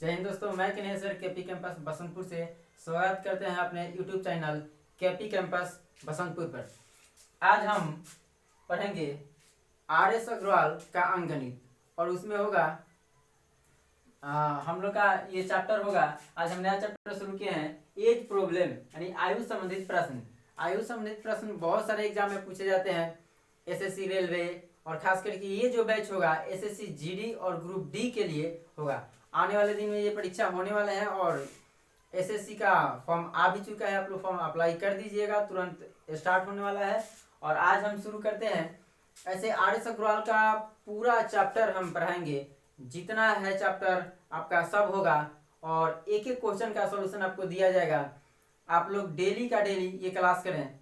जय हिंद दोस्तों, मैं किनेसर केपी कैंपस बसंतपुर से स्वागत करते हैं अपने YouTube channel KP campus Basantpur पर। आज हम पढ़ेंगे आर.एस. अग्रवाल का अंकगणित और उसमें होगा हम लोग का ये चैप्टर होगा। आज हम नया चैप्टर शुरू किए हैं, एज प्रॉब्लम यानी आयु संबंधित प्रश्न। आयु संबंधित प्रश्न बहुत सारे एग्जाम में पूछे जाते हैं, एसएससी रेलवे और खास करके ये जो बैच होगा एसएससी जीडी और ग्रुप डी के लिए होगा। आने वाले दिन में ये परीक्षा होने वाले हैं और एसएससी का फॉर्म आ भी चुका है, आप लोग फॉर्म अप्लाई कर दीजिएगा, तुरंत स्टार्ट होने वाला है। और आज हम शुरू करते हैं। ऐसे आर.एस. अग्रवाल का पूरा चैप्टर हम पढ़ाएंगे, जितना है चैप्टर आपका सब होगा और एक एक क्वेश्चन का सॉल्यूशन आपको दिया जाएगा। आप लोग डेली का डेली ये क्लास करें।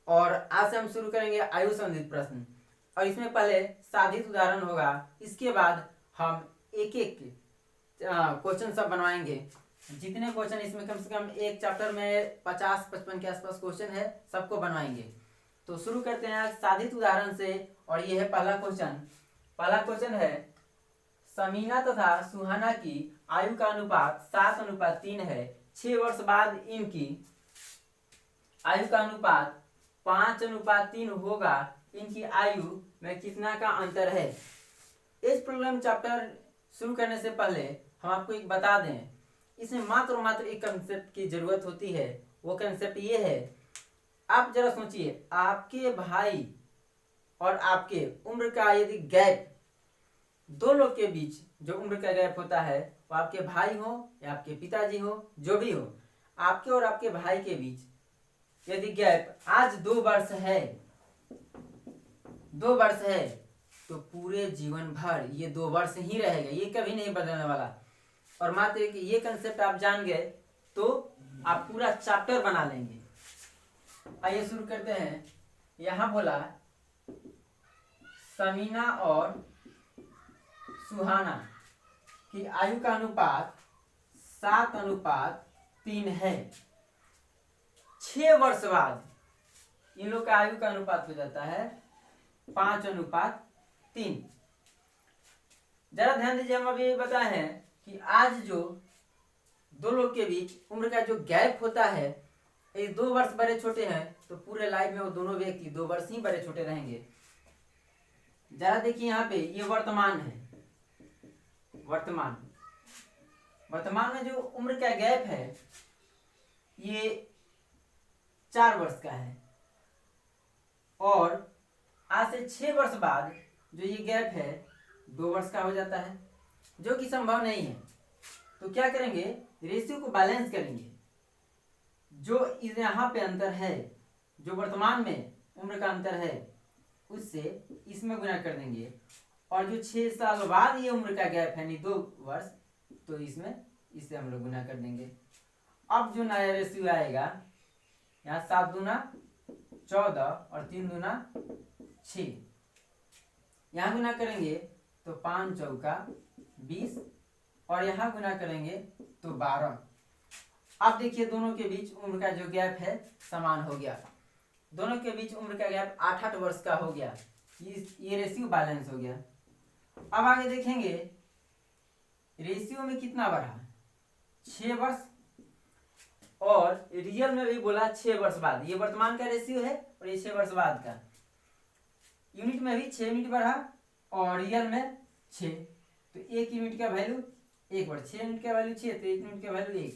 और आज से हम शुरू करेंगे आयु संबंधित प्रश्न और इसमें पहले साधित उदाहरण होगा, इसके बाद हम एक एक क्वेश्चन सब बनवाएंगे। जितने क्वेश्चन इसमें कम से कम एक चैप्टर में 50-55 के आसपास क्वेश्चन है, सबको बनवाएंगे। तो शुरू करते हैं साधित उदाहरण से और ये है पहला क्वेश्चन। पहला क्वेश्चन है, समीना तथा सुहाना की आयु का अनुपात 7:3 है। 6 वर्ष बाद इनकी आयु का अनुपात 5:3 होगा। इनकी आयु में कितना का अंतर है। इस प्रॉब्लम चैप्टर शुरू करने से पहले हम आपको एक बता दें, इसमें मात्र एक कंसेप्ट की जरूरत होती है। वो कंसेप्ट ये है, आप जरा सोचिए, आपके भाई और आपके उम्र का यदि गैप, दो लोग के बीच जो उम्र का गैप होता है, वो आपके भाई हो या आपके पिताजी हो, जो भी हो, आपके और आपके भाई के बीच यदि गैप आज 2 वर्ष है, 2 वर्ष है, तो पूरे जीवन भर ये 2 वर्ष ही रहेगा, ये कभी नहीं बदलने वाला। और मात्र ये कंसेप्ट आप जान गए तो आप पूरा चैप्टर बना लेंगे। आइए शुरू करते हैं। यहां बोला समीना और सुहाना की आयु का अनुपात 7:3 है। 6 वर्ष बाद इन लोग का आयु का अनुपात हो जाता है 5:3। जरा ध्यान दीजिए, हम अभी बताए हैं कि आज जो दो लोग के बीच उम्र का जो गैप होता है, ये 2 वर्ष बड़े छोटे हैं, तो पूरे लाइफ में वो दोनों व्यक्ति 2 वर्ष ही बड़े छोटे रहेंगे। जरा देखिए यहाँ पे ये वर्तमान है, वर्तमान में जो उम्र का गैप है ये 4 वर्ष का है और आज से 6 वर्ष बाद जो ये गैप है 2 वर्ष का हो जाता है, जो कि संभव नहीं है। तो क्या करेंगे, रेशियो को बैलेंस करेंगे। जो यहाँ पे अंतर है, जो वर्तमान में उम्र का अंतर है, उससे इसमें गुना कर देंगे और जो 6 साल बाद ये उम्र का गैप है यानी 2 वर्ष, तो इससे हम लोग गुना कर देंगे। अब जो नया रेशियो आएगा, यहाँ 7 दूना 14 और 3 दूना 6, यहाँ गुना करेंगे तो 5 चौका 20 और यहाँ गुना करेंगे तो 12। अब देखिए दोनों के बीच उम्र का जो गैप है समान हो गया, दोनों के बीच उम्र का गैप 8 वर्ष का हो गया। ये रेशियो बैलेंस हो गया। अब आगे देखेंगे रेशियो में कितना बढ़ा, 6 वर्ष, और रियल में भी बोला 6 वर्ष बाद। ये वर्तमान का रेशियो है और ये 6 वर्ष बाद का। यूनिट में भी 6 यूनिट बढ़ा और रियल में 6, तो 1 यूनिट का वैल्यू 1 वर्ष, 6 यूनिट का वैल्यू 6, तो 1 यूनिट का वैल्यू 1।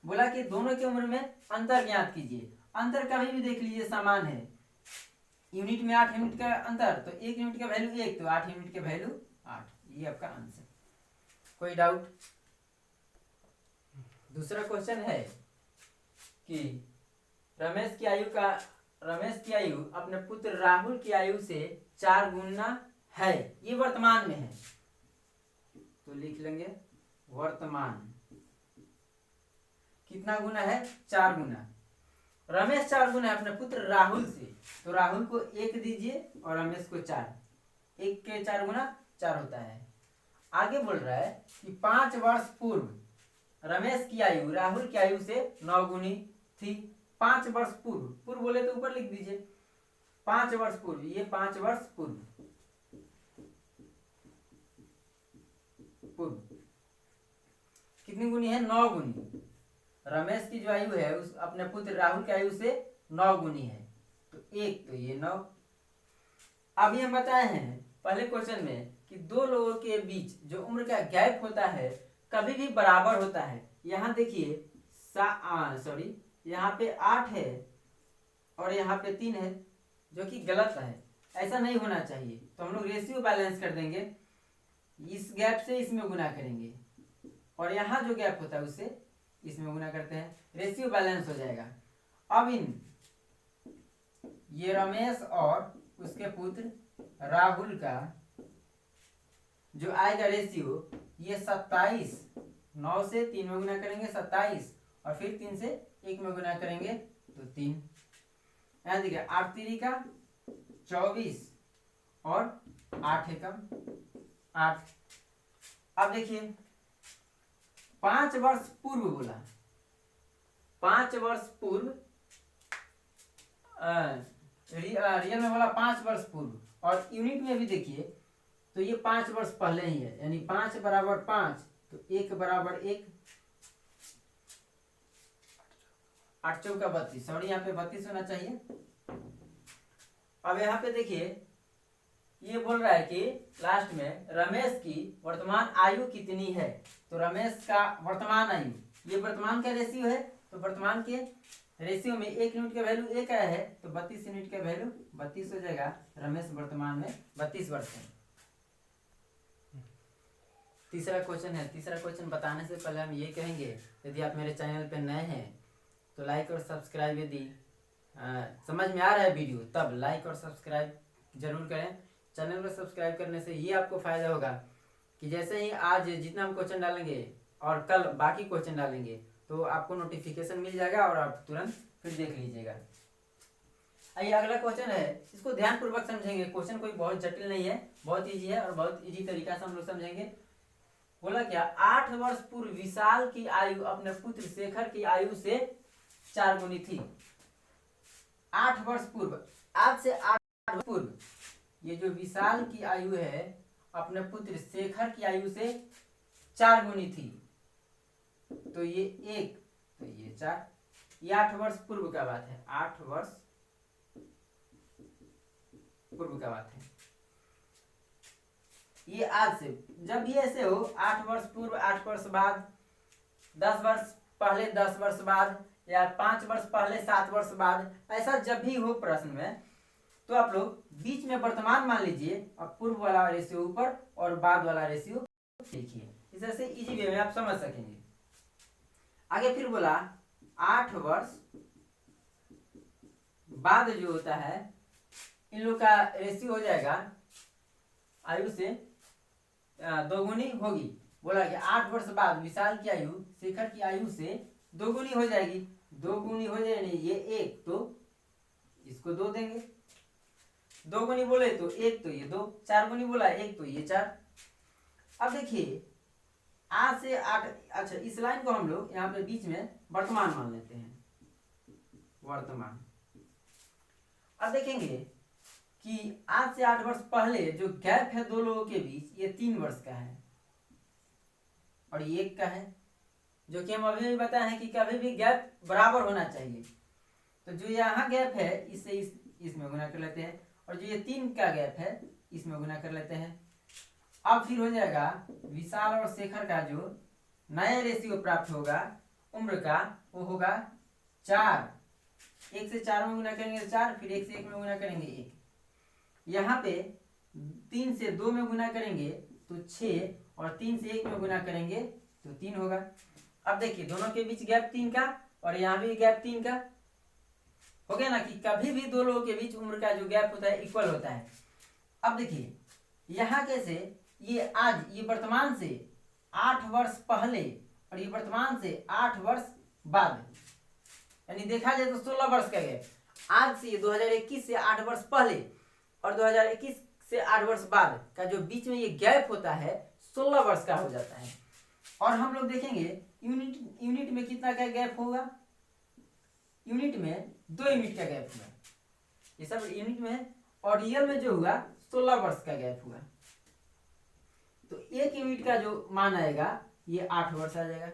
बोला कि दोनों की उम्र में अंतर ज्ञात कीजिए। अंतर कभी भी देख लीजिए समान है, यूनिट में 8 यूनिट का अंतर, तो 1 यूनिट का वैल्यू 1, तो 8 यूनिट का वैल्यू 8। ये आपका आंसर। कोई डाउट? दूसरा क्वेश्चन है कि रमेश की आयु अपने पुत्र राहुल की आयु से 4 गुना है। ये वर्तमान में है, तो लिख लेंगे वर्तमान कितना गुना है, 4 गुना। रमेश 4 गुना है अपने पुत्र राहुल से, तो राहुल को 1 दीजिए और रमेश को 4। 1 के 4 गुना 4 होता है। आगे बोल रहा है कि 5 वर्ष पूर्व रमेश की आयु राहुल की आयु से 9 गुनी थी। 5 वर्ष पूर्व बोले तो ऊपर लिख दीजिए 5 वर्ष पूर्व, ये 5 वर्ष पूर्व। कितनी गुनी है, 9 गुनी। रमेश की जो आयु है उस अपने पुत्र राहुल की आयु से 9 गुनी है, तो 1 तो ये 9। अभी हम बताए हैं पहले क्वेश्चन में कि दो लोगों के बीच जो उम्र का गैप होता है कभी भी बराबर होता है। यहाँ देखिए सॉरी, यहाँ पे 8 है और यहाँ पे 3 है, जो कि गलत है, ऐसा नहीं होना चाहिए। तो हम लोग रेशियो बैलेंस कर देंगे, इस गैप से इसमें गुना करेंगे और यहाँ जो गैप होता है उससे इसमें गुना करते हैं, रेशियो बैलेंस हो जाएगा। अब ये रमेश और उसके पुत्र राहुल का जो आएगा रेशियो, ये 27, 9 से 3 में गुना करेंगे 27 और फिर 3 से 1 में गुना करेंगे तो 3। यहाँ देखिए 8 3 का 24 और 8 एकम 8। अब देखिए 5 वर्ष पूर्व बोला, 5 वर्ष पूर्व रियल में बोला 5 वर्ष पूर्व, और यूनिट में भी देखिए तो ये 5 वर्ष पहले ही है, यानी 5 बराबर 5 तो 1 बराबर 1, 8 चौका 32, सॉरी यहाँ पे 32 होना चाहिए। अब यहाँ पे देखिए ये बोल रहा है कि लास्ट में रमेश की वर्तमान आयु कितनी है, तो रमेश का वर्तमान आयु, ये वर्तमान का रेशियो है, तो वर्तमान के रेशियो में 1 यूनिट का वैल्यू 1 आया है तो 32 यूनिट का वैल्यू 32 हो जाएगा। रमेश वर्तमान में 32 वर्ष है। तीसरा क्वेश्चन है। तीसरा क्वेश्चन बताने से पहले हम ये कहेंगे, यदि आप मेरे चैनल पे नए हैं तो लाइक और सब्सक्राइब, यदि समझ में आ रहा है वीडियो तब लाइक और सब्सक्राइब जरूर करें। चैनल को सब्सक्राइब करने से ये आपको फायदा होगा कि जैसे ही आज जितना हम क्वेश्चन डालेंगे और कल बाकी क्वेश्चन डालेंगे तो आपको नोटिफिकेशन मिल जाएगा और आप तुरंत फिर देख लीजिएगा। आइए अगला क्वेश्चन है, इसको ध्यान पूर्वक समझेंगे। क्वेश्चन कोई बहुत जटिल नहीं है, बहुत इजी है और बहुत इजी तरीका से हम लोग समझेंगे। बोला क्या, 8 वर्ष पूर्व विशाल की आयु अपने पुत्र शेखर की आयु से 4 गुनी थी। 8 वर्ष पूर्व, आज से 8 वर्ष पूर्व ये जो विशाल की आयु है अपने पुत्र शेखर की आयु से 4 गुनी थी, तो ये 1 तो ये 4, ये 8 वर्ष पूर्व का बात है, 8 वर्ष पूर्व का बात है। ये आज से, जब भी ऐसे हो 8 वर्ष पूर्व, 8 वर्ष बाद, 10 वर्ष पहले, 10 वर्ष बाद, या 5 वर्ष पहले, 7 वर्ष बाद, ऐसा जब भी हो प्रश्न में तो आप लोग बीच में वर्तमान मान लीजिए और पूर्व वाला रेशियो ऊपर और बाद वाला रेशियो लिखिए। इस तरह से इजी वे में आप समझ सकेंगे। आगे फिर बोला 8 वर्ष बाद जो होता है इन लोग का रेशियो हो जाएगा आयु से 2 गुनी होगी। बोला कि 8 वर्ष बाद विशाल की आयु शेखर की आयु से 2 गुनी हो जाएगी। 2 गुनी हो जाएगी, ये 1 तो इसको 2 देंगे, 2 गुनी बोले तो 1 तो ये 2, 4 गुनी बोला 1 तो ये 4। अब देखिए आज से 8, अच्छा इस लाइन को हम लोग यहाँ पे बीच में वर्तमान मान लेते हैं, वर्तमान। अब देखेंगे कि आज से 8 वर्ष पहले जो गैप है दो लोगों के बीच, ये 3 वर्ष का है और ये 1 का है, जो कि हम अभी भी बताए हैं कि कभी भी गैप बराबर होना चाहिए। तो जो यहाँ गैप है इससे इसमें गुना कर लेते हैं, और जो ये 3 का गैप है इसमें गुना कर लेते हैं। अब फिर हो जाएगा विशाल और शेखर का जो नया रेशियो प्राप्त होगा उम्र का, वो होगा 4। 1 से 4 में गुना करेंगे 4, फिर 1 से 1 में गुना करेंगे 1। यहाँ पे 3 से 2 में गुना करेंगे तो 6, और 3 से 1 में गुना करेंगे तो 3 होगा। अब देखिए दोनों के बीच गैप 3 का और यहाँ भी गैप 3 का हो गया ना, कि कभी भी दो लोगों के बीच उम्र का जो गैप होता है इक्वल होता है। अब देखिए यहाँ कैसे, ये आज, ये वर्तमान से 8 वर्ष पहले और ये वर्तमान से 8 वर्ष बाद, यानी देखा जाए तो 16 वर्ष का गैप। आज से ये 2021 से 8 वर्ष पहले और 2021 से 8 वर्ष बाद का जो बीच में ये गैप होता है 16 वर्ष का हो जाता है। और हम लोग देखेंगे यूनिट में कितना का गैप होगा, यूनिट में 2 यूनिट का गैप हुआ, ये सब यूनिट में है, और रियल में जो हुआ 16 वर्ष का गैप हुआ। तो 1 यूनिट का जो मान आएगा ये 8 वर्ष आ जाएगा।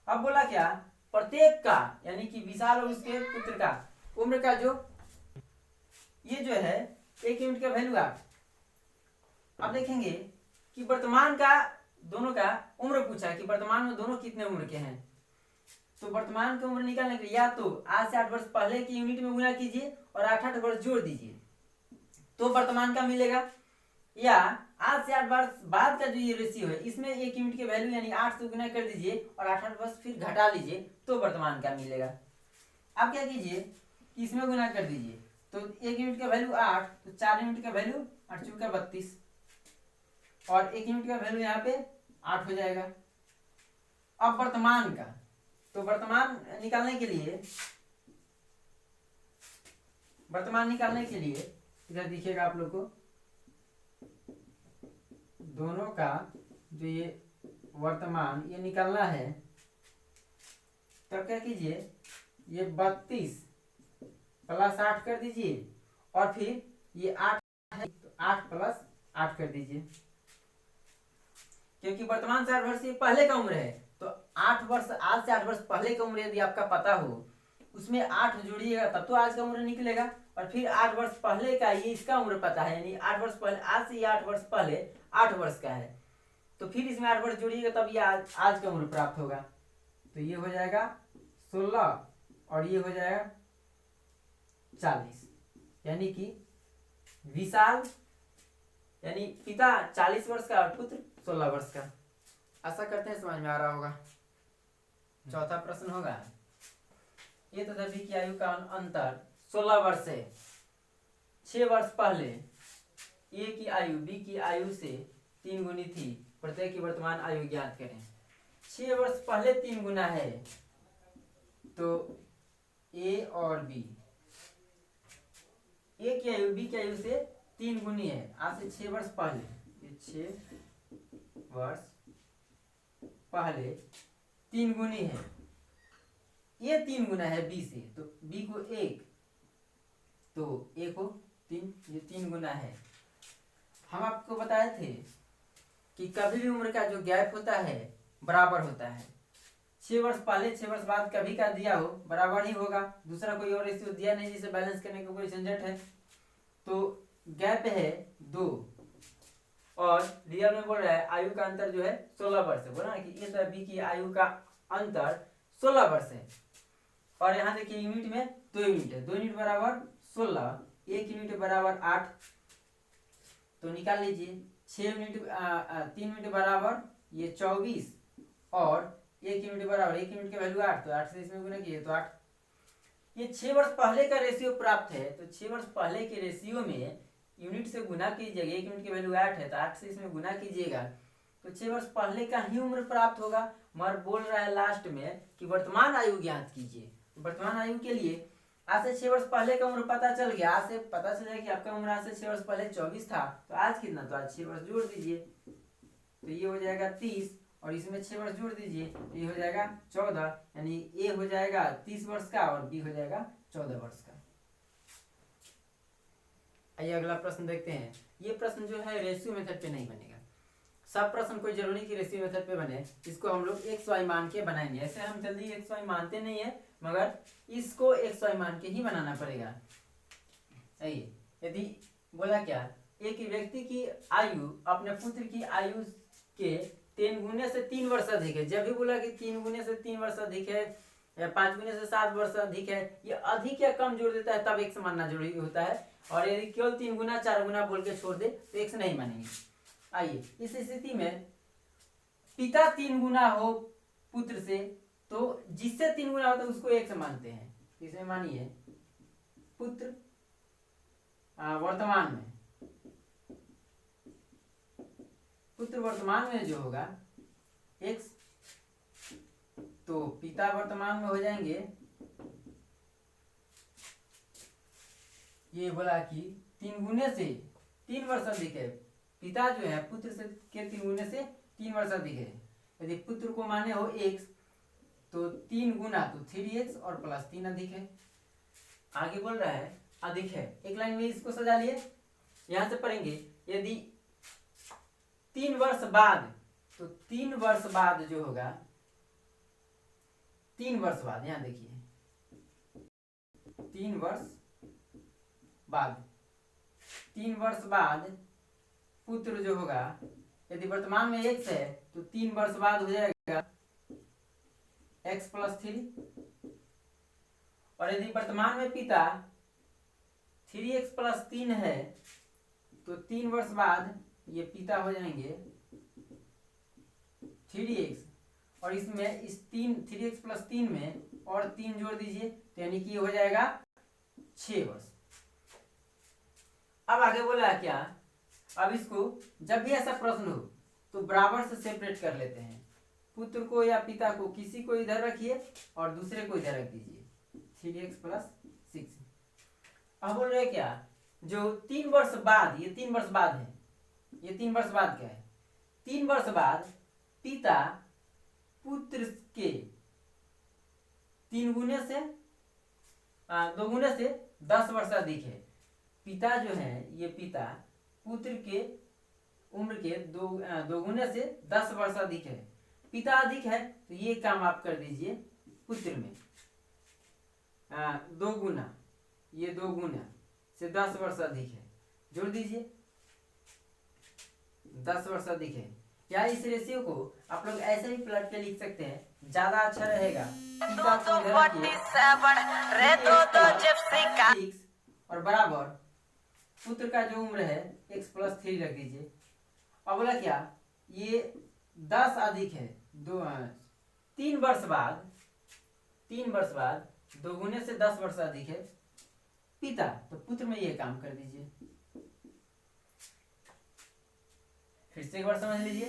अब बोला क्या, प्रत्येक का यानी कि विशाल और उसके पुत्र का उम्र का जो ये जो है 1 यूनिट का वैल्यू आ। अब देखेंगे कि वर्तमान का दोनों का उम्र पूछा कि वर्तमान में दोनों कितने उम्र के हैं। तो वर्तमान की उम्र निकालने के लिए या तो आज से 8 वर्ष पहले की यूनिट में गुना कीजिए और 8 वर्ष जोड़ दीजिए तो वर्तमान का मिलेगा, या आज से 8 वर्ष बाद का जो ये रेशियो है इसमें 1 यूनिट के वैल्यू यानी 8 से गुना कर दीजिए और 8 वर्ष फिर घटा लीजिए तो वर्तमान का मिलेगा। आप क्या कीजिए कि इसमें गुना कर दीजिए तो 1 यूनिट का वैल्यू 8, तो 4 यूनिट का वैल्यू 8 चौका 32 और 1 यूनिट का वैल्यू यहाँ पे 8 हो जाएगा। अब वर्तमान का, तो वर्तमान निकालने के लिए इधर दिखेगा आप लोग को, दोनों का जो ये वर्तमान ये निकालना है, तब क्या कीजिए ये 32 प्लस 8 कर दीजिए और फिर ये 8 है तो 8 प्लस 8 कर दीजिए, क्योंकि वर्तमान से 8 वर्ष पहले का उम्र है तो 8 वर्ष आज से 8 वर्ष पहले का उम्र यदि आपका पता हो उसमें 8 जोड़िएगा तब तो आज का उम्र निकलेगा, और फिर 8 वर्ष पहले का ये इसका उम्र पता है यानी 8 वर्ष पहले, आज से ये 8 वर्ष पहले 8 वर्ष का है तो फिर इसमें 8 वर्ष जोड़िएगा तब ये आज का उम्र प्राप्त होगा। तो ये हो जाएगा 16 और ये हो जाएगा 40, यानी कि विशाल यानी पिता 40 वर्ष का और पुत्र 16 वर्ष का। आशा करते हैं समझ में आ रहा होगा। चौथा प्रश्न होगा, ये तथा बी की आयु का अंतर 16 वर्ष है। 6 वर्ष पहले ए की आयु बी की आयु से 3 गुनी थी, प्रत्येक की वर्तमान आयु ज्ञात करें। 6 वर्ष पहले 3 गुना है तो ए और बी, ए की आयु बी की आयु से 3 गुनी है, आज से 6 वर्ष पहले, ये 6 वर्ष पहले 3 गुनी है, ये 3 गुना है बी से तो बी को 1 तो ए को 3, ये 3 गुना है। हम आपको बताए थे कि कभी भी उम्र का जो गैप होता है बराबर होता है। 6 वर्ष पहले 6 वर्ष बाद कभी का दिया हो बराबर ही होगा, दूसरा कोई और रेशियो दिया नहीं जिसे बैलेंस करने का कोई झंझट है। तो गैप है 2 और रियल में बोल रहा है आयु का अंतर जो है 16 वर्ष है। बोला ना कि ए तथा बी की आयु का अंतर 16 वर्ष है, और यहाँ देखिए यूनिट में 2 यूनिट है, 2 यूनिट बराबर 16, 1 यूनिट बराबर 8, तो निकाल लीजिए 6 यूनिट 3 यूनिट बराबर ये 24 और 1 यूनिट बराबर 1 यूनिट की वैल्यू 8, तो 8 से इसमें गुना किए तो 8। ये 6 वर्ष पहले का रेशियो प्राप्त है, तो 6 वर्ष पहले के रेशियो में यूनिट से गुना कीजिएगा, 1 यूनिट की वैल्यू 8 है तो 8 से इसमें गुना कीजिएगा तो 6 वर्ष पहले का ही उम्र प्राप्त होगा। मगर बोल रहा है लास्ट में कि वर्तमान आयु ज्ञात कीजिए। वर्तमान आयु के लिए आज से 6 वर्ष पहले का उम्र पता चल गया, आज से पता चला कि आपका उम्र आज से 6 वर्ष पहले 24 था, तो आज कितना, तो आज 6 वर्ष जोड़ दीजिए तो ये हो जाएगा 30 और इसमें 6 वर्ष जोड़ दीजिए तो ये हो जाएगा 14, यानी ए हो जाएगा 30 वर्ष का और बी हो जाएगा 14 वर्ष का। आइए अगला प्रश्न देखते हैं। ये प्रश्न जो है रेशियो मेथड पे नहीं बनेगा, सब प्रश्न कोई जरूरी की रेशियो मेथड पे बने, इसको हम लोग एक्स वाई मान के बनाएंगे। ऐसे हम जल्दी एक्स वाई मानते नहीं है, मगर इसको एक्स वाई मान के ही बनाना पड़ेगा। आइए, यदि बोला क्या, एक व्यक्ति की आयु अपने पुत्र की आयु के 3 गुने से 3 वर्ष अधिक है। जब भी बोला कि 3 गुने से 3 वर्ष अधिक है या 5 गुने से 7 वर्ष अधिक है, ये अधिक या कम जोड़ देता है तब एक्स मानना जरूरी होता है, और यदि केवल 3 गुना 4 गुना बोल के छोड़ दे तो एक्स नहीं मानेंगे। आइए, इस स्थिति में पिता 3 गुना हो पुत्र से, तो जिससे 3 गुना होता है उसको एक्स मानते हैं। इसमें मानिए पुत्र वर्तमान में, पुत्र वर्तमान में जो होगा एक्स, तो पिता वर्तमान में हो जाएंगे, ये बोला कि 3 गुने से 3 वर्ष अधिक है, पिता जो है पुत्र से के 3 गुने से 3 वर्ष अधिक है। यदि पुत्र को माने हो x तो 3 गुना तो 3x और प्लस 3 अधिक है। आगे बोल रहा है अधिक है, एक लाइन में इसको सजा लिए, यहां से पढ़ेंगे यदि 3 वर्ष बाद, तो 3 वर्ष बाद जो होगा 3 वर्ष बाद, यहाँ देखिए 3 वर्ष बाद, 3 वर्ष बाद पुत्र जो होगा, यदि वर्तमान में x है तो 3 वर्ष बाद हो जाएगा x + 3, और यदि वर्तमान में पिता 3x + 3 है तो 3 वर्ष बाद ये पिता हो जाएंगे 3x, और इसमें इस 3x + 3 में और 3 जोड़ दीजिए तो यानी कि हो जाएगा 6 वर्ष। अब आगे बोला क्या, अब इसको जब भी ऐसा प्रश्न हो तो बराबर से सेपरेट कर लेते हैं, पुत्र को या पिता को किसी को इधर रखिए और दूसरे को इधर रख दीजिए, 3x + 6। अब बोल रहे क्या, जो 3 वर्ष बाद, ये 3 वर्ष बाद है, ये 3 वर्ष बाद क्या है, 3 वर्ष बाद पिता पुत्र के 3 गुने से 2 गुने से 10 वर्ष अधिक है। पिता जो है, ये पिता पुत्र के उम्र के 2 गुने से 10 वर्ष अधिक है। पिता अधिक है तो ये काम आप कर दीजिए पुत्र में, 2 गुना, ये 2 गुना से 10 वर्ष अधिक है, जोड़ दीजिए 10 वर्ष अधिक है। या इस रेशियो को आप लोग ऐसे ही पलट के लिख सकते हैं, ज्यादा अच्छा रहेगा। पिता को और बराबर पुत्र का जो उम्र है x + 3 रख दीजिए। अब बोला क्या, ये 10 अधिक है 3 वर्ष बाद, 3 वर्ष बाद 2 गुने से 10 वर्ष अधिक है पिता, तो पुत्र में ये काम कर दीजिए। फिर से एक बार समझ लीजिए,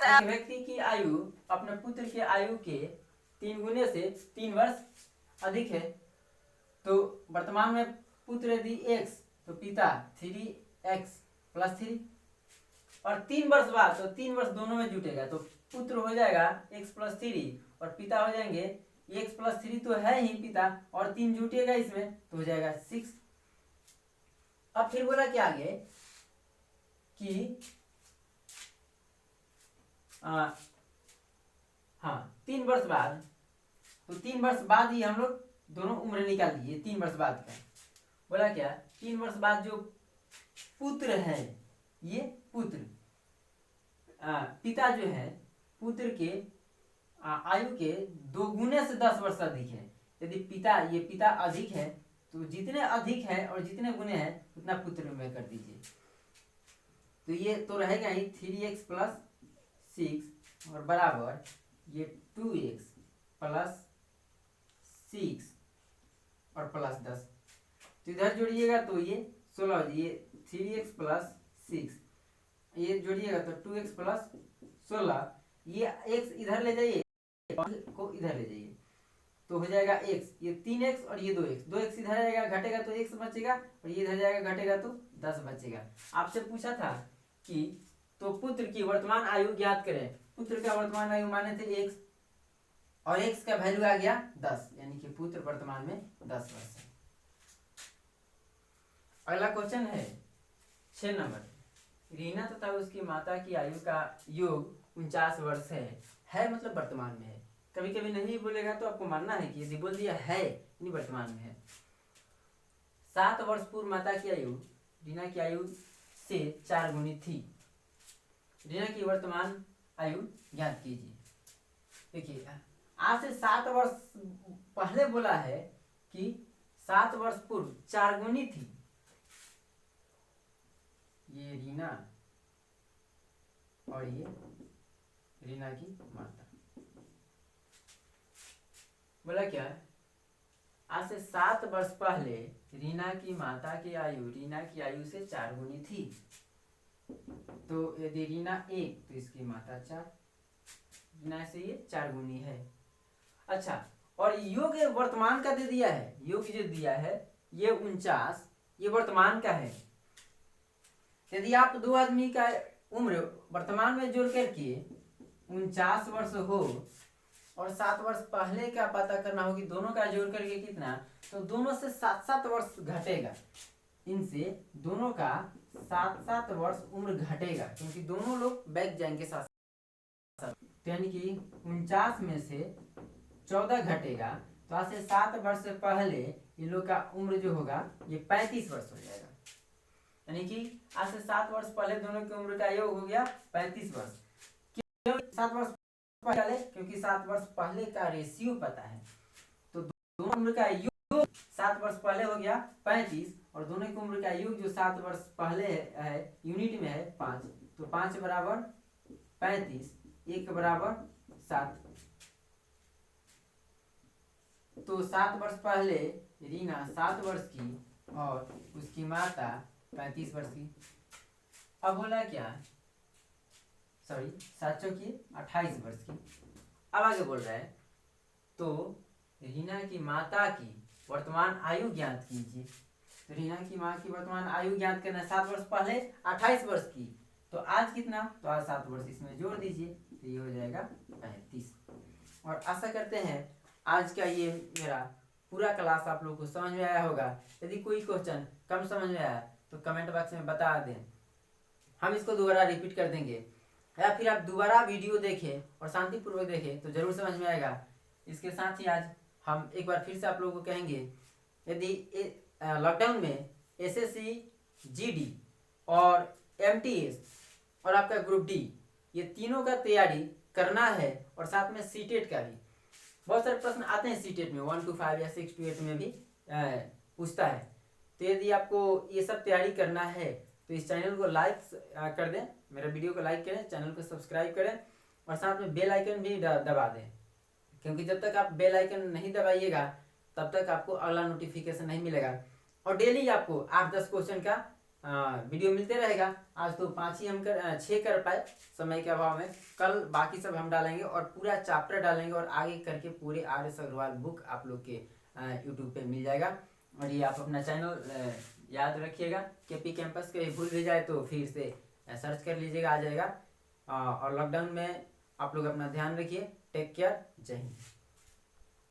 एक व्यक्ति की आयु अपने पुत्र की आयु के 3 गुने से 3 वर्ष अधिक है, तो वर्तमान में पुत्र यदि x तो पिता 3x + 3, और 3 वर्ष बाद तो 3 वर्ष दोनों में जुटेगा तो पुत्र हो जाएगा x + 3 और पिता हो जाएंगे x + 3 तो है ही पिता, और 3 जुटेगा इसमें तो हो जाएगा 6। अब फिर बोला क्या आगे कि 3 वर्ष बाद, तो 3 वर्ष बाद ही हम लोग दोनों उम्र निकाल दिए 3 वर्ष बाद का। बोला क्या, 3 वर्ष बाद जो पुत्र है, ये पुत्र पिता जो है पुत्र के आयु के 2 गुने से 10 वर्ष अधिक है। यदि पिता, ये पिता अधिक है तो जितने अधिक है और जितने गुने हैं उतना पुत्र में कर दीजिए, तो ये तो रहेगा ही 3x + 6 और बराबर ये 2x + 6 और +10, तो इधर जोड़िएगा तो ये 16 हो जाए, 3x + 6 ये जोड़िएगा तो 2x + 16, ये x इधर ले जाइए को इधर ले जाइए तो हो जाएगा x, ये 3x और ये 2x, 2x इधर जाएगा घटेगा तो x बचेगा, और ये इधर जाएगा घटेगा तो 10 बचेगा। आपसे पूछा था कि तो पुत्र की वर्तमान आयु ज्ञात करें, पुत्र का वर्तमान आयु माने थे x और x का वैल्यू आ गया 10, यानी कि पुत्र वर्तमान में 10 वर्ष है। अगला क्वेश्चन है 6 नंबर, रीना तथा उसकी माता की आयु का योग 49 वर्ष है मतलब वर्तमान में है। कभी कभी नहीं बोलेगा तो आपको मानना है कि यदि बोल दिया है नहीं वर्तमान में है। 7 वर्ष पूर्व माता की आयु रीना की आयु से 4 गुनी थी। रीना की वर्तमान आयु ज्ञात कीजिए। देखिए आज से 7 वर्ष पहले बोला है कि 7 वर्ष पूर्व 4 गुनी थी। ये रीना और ये रीना की माता। बोला क्या, आज से 7 वर्ष पहले रीना की माता की आयु रीना की आयु से 4 गुनी थी। तो यदि रीना 1 तो इसकी माता 4, रीना से ये 4 गुनी है। अच्छा, और योग वर्तमान का दे दिया है, योग जो दिया है ये 49, ये वर्तमान का है। यदि आप 2 आदमी का उम्र वर्तमान में जोड़ करके 49 वर्ष हो और 7 वर्ष पहले का पता करना हो कि दोनों का जोड़ करके कितना, तो दोनों से 7-7 वर्ष घटेगा, इनसे दोनों का 7-7 वर्ष उम्र घटेगा, क्योंकि दोनों लोग बैठ जाएंगे साथ साथ। तो यानी कि 49 में से 14 घटेगा, तो आज से 7 वर्ष पहले ये लोग का उम्र जो होगा ये 35 वर्ष हो जाएगा। यानी कि आज से 7 वर्ष पहले दोनों की उम्र का योग हो गया 35 वर्ष। क्यों 7 वर्ष पहले? क्योंकि 7 वर्ष पहले का रेशियो पता है, तो दोनों उम्र का योग 7 वर्ष पहले हो गया 35 और दोनों की उम्र का योग जो 7 वर्ष पहले है यूनिट में है 5, तो 5 बराबर 35, 1 बराबर 7। तो 7 वर्ष पहले रीना 7 वर्ष की और उसकी माता 35 वर्ष की। अब बोला क्या, सॉरी 7 चौकी 28 वर्ष की। अब आगे बोल रहा है तो रीना की माता की वर्तमान आयु ज्ञात कीजिए। तो रीना की माँ की वर्तमान आयु ज्ञात करना है 7 वर्ष पहले 28 वर्ष की, तो आज कितना, तो आज 7 वर्ष इसमें जोड़ दीजिए, तो ये हो जाएगा 35। और आशा करते हैं आज का ये मेरा पूरा क्लास आप लोगों को समझ में आया होगा। यदि कोई क्वेश्चन कम समझ में आया तो कमेंट बॉक्स में बता दें, हम इसको दोबारा रिपीट कर देंगे, या फिर आप दोबारा वीडियो देखें और शांतिपूर्वक देखें तो जरूर समझ में आएगा। इसके साथ ही आज हम एक बार फिर से आप लोगों को कहेंगे, यदि लॉकडाउन में एसएससी, जीडी और एमटीएस और आपका ग्रुप डी ये तीनों का तैयारी करना है और साथ में सीटेट का भी बहुत सारे प्रश्न आते हैं सीटेट में 1 to 5 या 6 to 8 में भी पूछता है। तो यदि आपको ये सब तैयारी करना है तो इस चैनल को लाइक कर दें, मेरे वीडियो को लाइक करें, चैनल को सब्सक्राइब करें और साथ में बेल आइकन भी दबा दें, क्योंकि जब तक आप बेल आइकन नहीं दबाइएगा तब तक आपको अगला नोटिफिकेशन नहीं मिलेगा। और डेली आपको 8-10 क्वेश्चन का वीडियो मिलते रहेगा। आज तो 5 ही हम 6 कर पाए समय के अभाव में, कल बाकी सब हम डालेंगे और पूरा चैप्टर डालेंगे और आगे करके पूरे आर.एस. अग्रवाल बुक आप लोग के यूट्यूब पे मिल जाएगा। और ये आप अपना चैनल याद रखिएगा, केपी कैंपस के भूल भी जाए तो फिर से सर्च कर लीजिएगा, आ जाएगा। और लॉकडाउन में आप लोग अपना ध्यान रखिए। टेक केयर, जय हिंद।